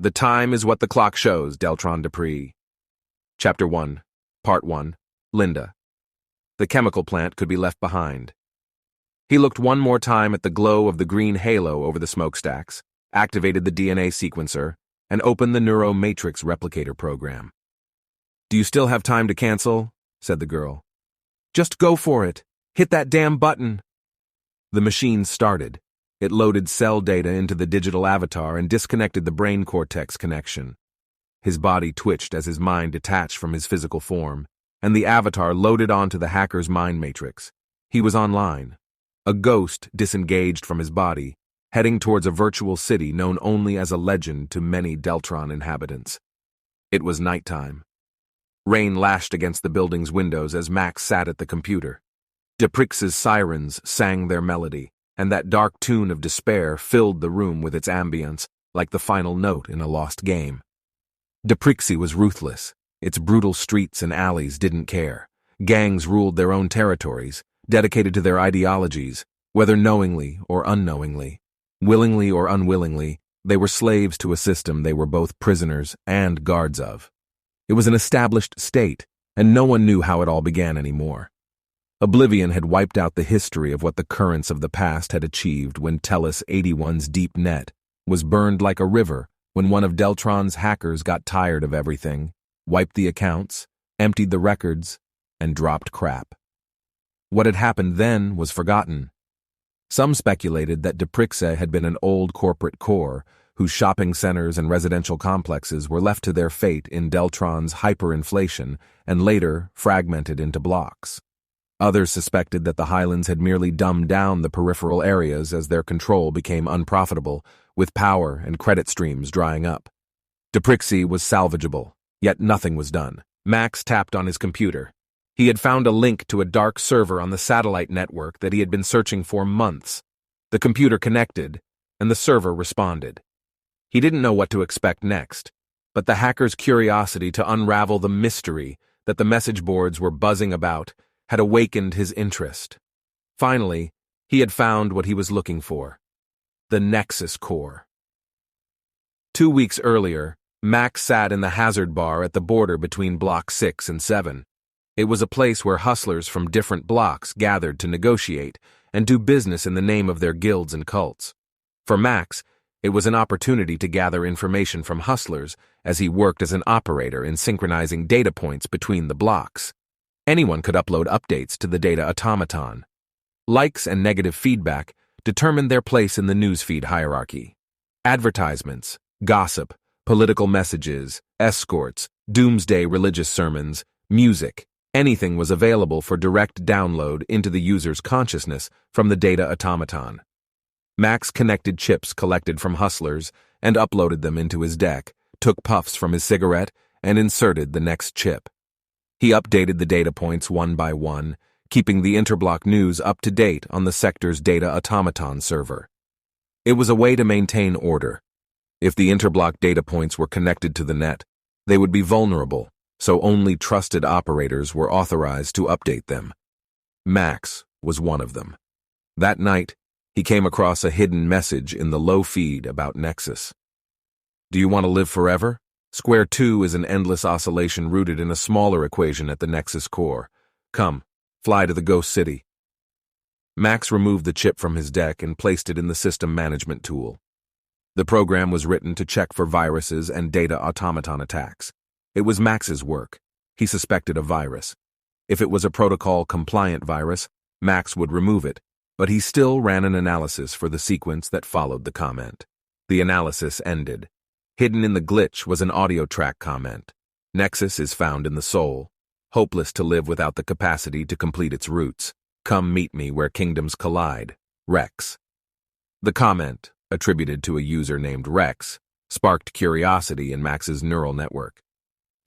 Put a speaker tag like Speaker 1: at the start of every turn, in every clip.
Speaker 1: The time is what the clock shows, Deltron Depriks. Chapter 1, Part 1, Linda. The chemical plant could be left behind. He looked one more time at the glow of the green halo over the smokestacks, activated the DNA sequencer, and opened the Neuro Matrix replicator program. "Do you still have time to cancel?" said the girl. "Just go for it. Hit that damn button." The machine started. It loaded cell data into the digital avatar and disconnected the brain cortex connection. His body twitched as his mind detached from his physical form, and the avatar loaded onto the hacker's mind matrix. He was online. A ghost disengaged from his body, heading towards a virtual city known only as a legend to many Deltron inhabitants. It was nighttime. Rain lashed against the building's windows as Max sat at the computer. Depriks' sirens sang their melody, and that dark tune of despair filled the room with its ambience, like the final note in a lost game. Depriks was ruthless. Its brutal streets and alleys didn't care. Gangs ruled their own territories, dedicated to their ideologies, whether knowingly or unknowingly. Willingly or unwillingly, they were slaves to a system they were both prisoners and guards of. It was an established state, and no one knew how it all began anymore. Oblivion had wiped out the history of what the currents of the past had achieved when Tellus 81's deep net was burned like a river when one of Deltron's hackers got tired of everything, wiped the accounts, emptied the records, and dropped crap. What had happened then was forgotten. Some speculated that Depriks had been an old corporate core whose shopping centers and residential complexes were left to their fate in Deltron's hyperinflation and later fragmented into blocks. Others suspected that the Highlands had merely dumbed down the peripheral areas as their control became unprofitable, with power and credit streams drying up. Depriks was salvageable, yet nothing was done. Max tapped on his computer. He had found a link to a dark server on the satellite network that he had been searching for months. The computer connected, and the server responded. He didn't know what to expect next, but the hacker's curiosity to unravel the mystery that the message boards were buzzing about had awakened his interest. Finally, he had found what he was looking for: the Nexus Core. 2 weeks earlier, Max sat in the hazard bar at the border between Block 6 and 7. It was a place where hustlers from different blocks gathered to negotiate and do business in the name of their guilds and cults. For Max, it was an opportunity to gather information from hustlers as he worked as an operator in synchronizing data points between the blocks. Anyone could upload updates to the data automaton. Likes and negative feedback determined their place in the newsfeed hierarchy. Advertisements, gossip, political messages, escorts, doomsday religious sermons, music, anything was available for direct download into the user's consciousness from the data automaton. Max connected chips collected from hustlers and uploaded them into his deck, took puffs from his cigarette, and inserted the next chip. He updated the data points one by one, keeping the interblock news up to date on the sector's data automaton server. It was a way to maintain order. If the interblock data points were connected to the net, they would be vulnerable, so only trusted operators were authorized to update them. Max was one of them. That night, he came across a hidden message in the low feed about Nexus. "Do you want to live forever? Square 2 is an endless oscillation rooted in a smaller equation at the Nexus core. Come, fly to the Ghost City." Max removed the chip from his deck and placed it in the system management tool. The program was written to check for viruses and data automaton attacks. It was Max's work. He suspected a virus. If it was a protocol-compliant virus, Max would remove it, but he still ran an analysis for the sequence that followed the comment. The analysis ended. Hidden in the glitch was an audio track comment. "Nexus is found in the soul, hopeless to live without the capacity to complete its roots. Come meet me where kingdoms collide. Rex." The comment, attributed to a user named Rex, sparked curiosity in Max's neural network.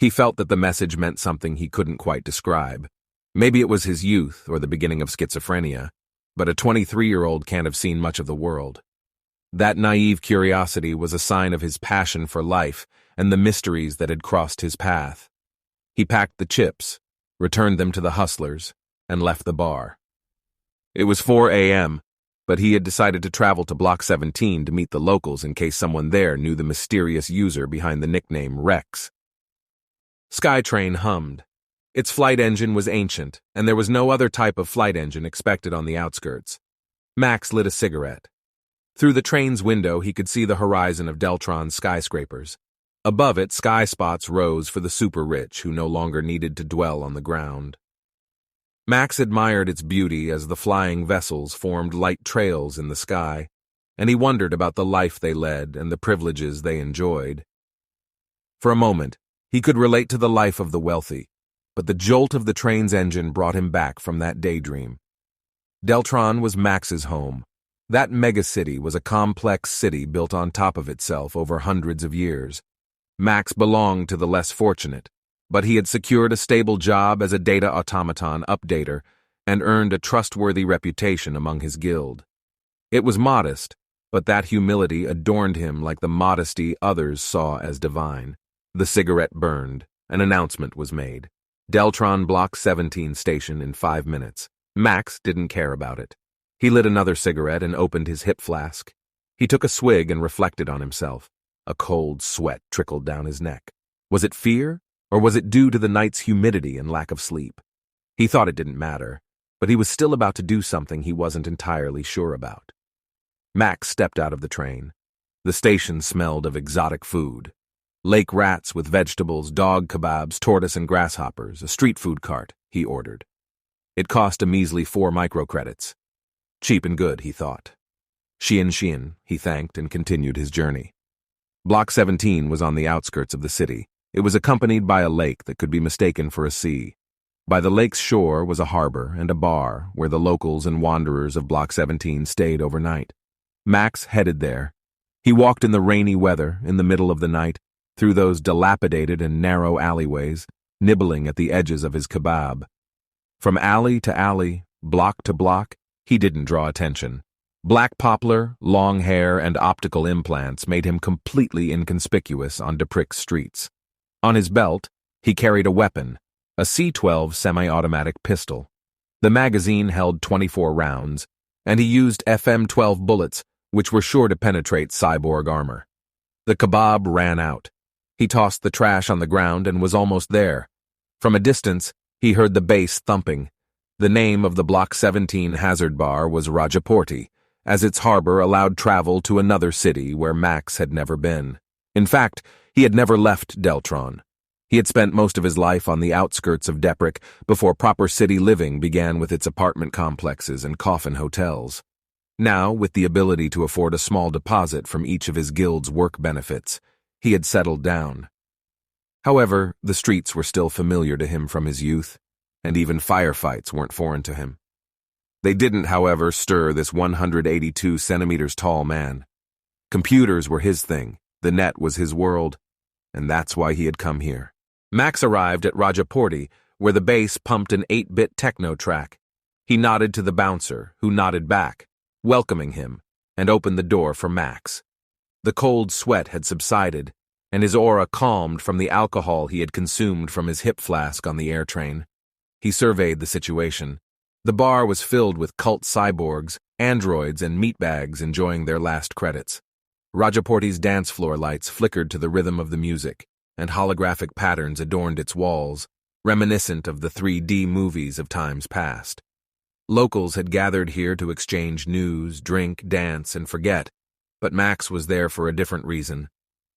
Speaker 1: He felt that the message meant something he couldn't quite describe. Maybe it was his youth or the beginning of schizophrenia, but a 23-year-old can't have seen much of the world. That naive curiosity was a sign of his passion for life and the mysteries that had crossed his path. He packed the chips, returned them to the hustlers, and left the bar. It was 4 a.m., but he had decided to travel to Block 17 to meet the locals in case someone there knew the mysterious user behind the nickname Rex. Skytrain hummed. Its flight engine was ancient, and there was no other type of flight engine expected on the outskirts. Max lit a cigarette. Through the train's window, he could see the horizon of Deltron's skyscrapers. Above it, sky spots rose for the super-rich who no longer needed to dwell on the ground. Max admired its beauty as the flying vessels formed light trails in the sky, and he wondered about the life they led and the privileges they enjoyed. For a moment, he could relate to the life of the wealthy, but the jolt of the train's engine brought him back from that daydream. Deltron was Max's home. That megacity was a complex city built on top of itself over hundreds of years. Max belonged to the less fortunate, but he had secured a stable job as a data automaton updater and earned a trustworthy reputation among his guild. It was modest, but that humility adorned him like the modesty others saw as divine. The cigarette burned. An announcement was made. Deltron Block 17 station in 5 minutes. Max didn't care about it. He lit another cigarette and opened his hip flask. He took a swig and reflected on himself. A cold sweat trickled down his neck. Was it fear? Or was it due to the night's humidity and lack of sleep? He thought it didn't matter, but he was still about to do something he wasn't entirely sure about. Max stepped out of the train. The station smelled of exotic food. Lake rats with vegetables, dog kebabs, tortoise and grasshoppers, a street food cart, he ordered. It cost a measly 4 microcredits. Cheap and good, he thought. Xian, he thanked and continued his journey. Block 17 was on the outskirts of the city. It was accompanied by a lake that could be mistaken for a sea. By the lake's shore was a harbor and a bar where the locals and wanderers of Block 17 stayed overnight. Max headed there. He walked in the rainy weather in the middle of the night, through those dilapidated and narrow alleyways, nibbling at the edges of his kebab. From alley to alley, block to block, he didn't draw attention. Black poplar, long hair, and optical implants made him completely inconspicuous on Depriks streets. On his belt, he carried a weapon, a C-12 semi-automatic pistol. The magazine held 24 rounds, and he used FM-12 bullets, which were sure to penetrate cyborg armor. The kebab ran out. He tossed the trash on the ground and was almost there. From a distance, he heard the bass thumping. The name of the Block 17 hazard bar was Rajaporti, as its harbor allowed travel to another city where Max had never been. In fact, he had never left Deltron. He had spent most of his life on the outskirts of Deprik before proper city living began with its apartment complexes and coffin hotels. Now, with the ability to afford a small deposit from each of his guild's work benefits, he had settled down. However, the streets were still familiar to him from his youth, and even firefights weren't foreign to him. They didn't, however, stir this 182 centimeters tall man. Computers were his thing, the net was his world, and that's why he had come here. Max arrived at Rajaporti, where the bass pumped an 8-bit techno track. He nodded to the bouncer, who nodded back, welcoming him, and opened the door for Max. The cold sweat had subsided, and his aura calmed from the alcohol he had consumed from his hip flask on the air train. He surveyed the situation. The bar was filled with cult cyborgs, androids, and meatbags enjoying their last credits. Rajaporti's dance floor lights flickered to the rhythm of the music, and holographic patterns adorned its walls, reminiscent of the 3D movies of times past. Locals had gathered here to exchange news, drink, dance, and forget, but Max was there for a different reason.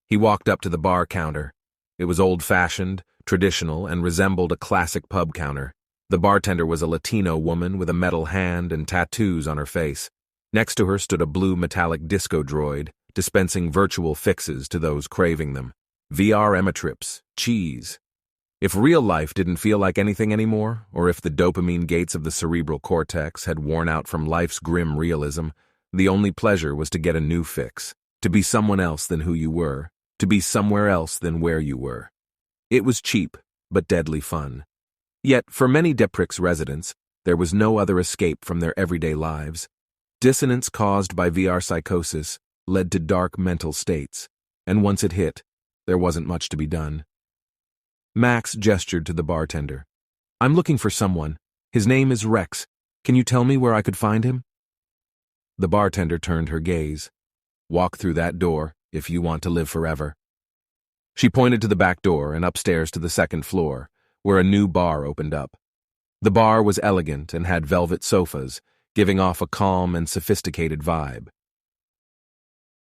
Speaker 1: He walked up to the bar counter. It was old-fashioned, traditional, and resembled a classic pub counter. The bartender was a Latino woman with a metal hand and tattoos on her face. Next to her stood a blue metallic disco droid, dispensing virtual fixes to those craving them. VR emitrips, cheese. If real life didn't feel like anything anymore, or if the dopamine gates of the cerebral cortex had worn out from life's grim realism, the only pleasure was to get a new fix, to be someone else than who you were, to be somewhere else than where you were. It was cheap, but deadly fun. Yet, for many Depriks residents, there was no other escape from their everyday lives. Dissonance caused by VR psychosis led to dark mental states, and once it hit, there wasn't much to be done. Max gestured to the bartender. "I'm looking for someone. His name is Rex. Can you tell me where I could find him?" The bartender turned her gaze. Walk through that door if you want to live forever. She pointed to the back door and upstairs to the second floor, where a new bar opened up. The bar was elegant and had velvet sofas, giving off a calm and sophisticated vibe.